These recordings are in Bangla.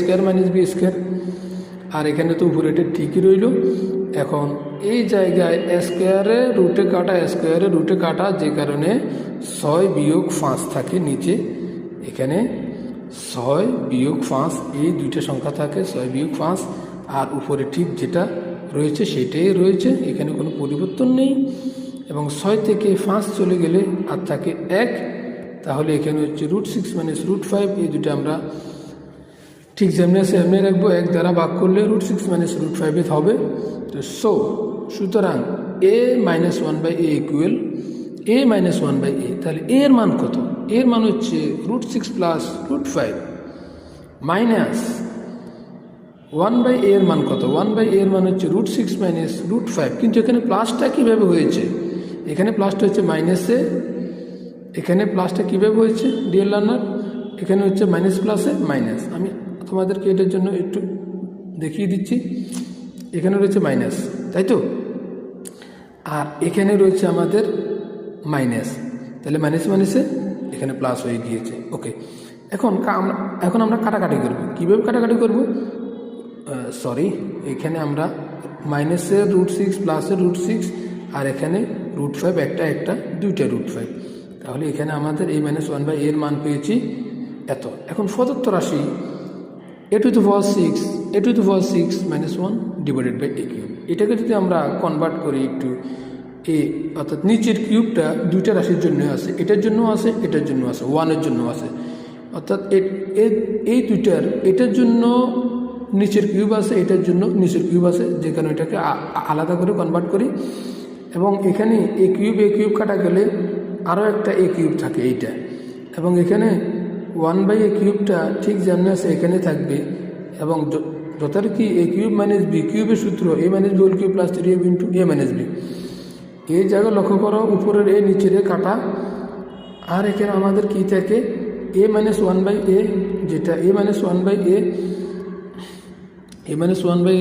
স্কোয়ার মাইনাস বি স্কোয়ার, আর এখানে তো উপরে এটা ঠিকই রইল। এখন এই জায়গায় স্কোয়ারে রুটে কাটা যে কারণে 6 বিয়োগ 5 থাকে নিচে, এখানে 6 বিয়োগ 5 এই দুইটা সংখ্যা থাকে, 6 বিয়োগ 5, আর উপরে ঠিক যেটা রয়েছে সেটাই রয়েছে, এখানে কোনো পরিবর্তন নেই। এবং 6 থেকে 5 চলে গেলে আর থাকে 1, তাহলে এখানে হচ্ছে √6 মাইনাস √5, এই দুটো আমরা ঠিক যেমনি আছে এমনি রাখবো। 1 দ্বারা ভাগ করলে √6 মাইনাস √5 হবে। তো সুতরাং a minus 1/a equal a minus 1/a। তাহলে a এর মান কত? এর মান হচ্ছে √6 প্লাস √5 মাইনাস 1/a এর মান কত? 1/a এর মান হচ্ছে √6 মাইনাস √5। কিন্তু এখানে প্লাসটা কীভাবে হয়েছে? এখানে প্লাসটা হচ্ছে মাইনাসে, এখানে প্লাসটা কীভাবে হয়েছে ডিয়ার লার্নার? এখানে হচ্ছে মাইনাস প্লাসে মাইনাস। আমি তোমাদেরকে এটার জন্য একটু দেখিয়ে দিচ্ছি। এখানে রয়েছে মাইনাস, তাই তো, আর এখানে রয়েছে আমাদের মাইনাস, তাহলে মাইনাস মাইনাসে এখানে প্লাস হয়ে গিয়েছে। ওকে, এখন আমরা কাটাকাটি করব। কীভাবে কাটাকাটি করব? এখানে আমরা মাইনাসের √6 প্লাসের √6, আর এখানে √5, একটা দুইটা √5, তাহলে এখানে আমাদের এই -1/a এর মান পেয়েছি এত। এখন প্রদত্ত রাশি a to the power 6 minus 1 divided by a cube, এটাকে যদি আমরা কনভার্ট করি একটু a, অর্থাৎ নিচের কিউবটা দুইটা রাশির জন্য আছে, এটার জন্য আছে, এটার জন্য আছে, 1-এর জন্য আছে, অর্থাৎ এই দুইটার এটার জন্য নিচের কিউব আছে, এটার জন্য নিচের কিউব আছে, যে কারণে এটাকে আলাদা করে কনভার্ট করি। এবং এখানে এ কিউব কাটা গেলে আরও একটা a কিউব থাকে এইটা, এবং এখানে 1/a কিউবটা ঠিক যেমন আছে এখানে থাকবে। এবং যথারীতি a কিউব মাইনাস বি কিউবের সূত্র a minus B whole cube plus 3ab into a minus B. এই জায়গায় লক্ষ্য করো, উপরের a নিচের a কাটা, আর এখানে আমাদের কি থাকে a মাইনাস 1/a, যেটা a মাইনাস 1/a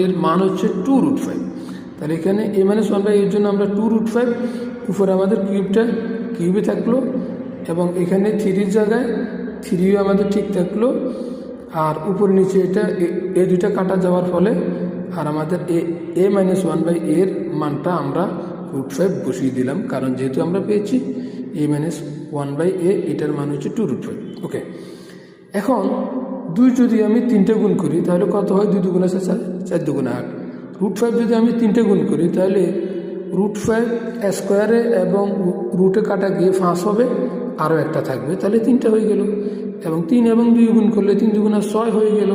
এর মান হচ্ছে 2√5। তাহলে এখানে a মাইনাস 1/a এর জন্য আমরা 2√5, উপরে আমাদের কিউবে থাকলো, এবং এখানে 3-র জায়গায় 3 আমাদের ঠিক থাকলো, আর উপর নিচে এটা এ দুইটা কাটা যাওয়ার ফলে আর আমাদের a মাইনাস 1/a এর মানটা আমরা √5 বসিয়ে দিলাম, কারণ যেহেতু আমরা পেয়েছি a মাইনাস 1/a, এটার মান হচ্ছে 2√5। ওকে, এখন 2 যদি আমি 3টে গুণ করি তাহলে কত হয়? 2 2 আছে 4, 4 2 8। √5 যদি আমি 3টে গুণ করি তাহলে √5 স্কোয়ারে এবং রুটে কাটা গিয়ে 5 হবে, আরও একটা থাকবে, তাহলে 3টা হয়ে গেল। এবং 3 এবং 2 গুণ করলে 3 2 6 হয়ে গেল।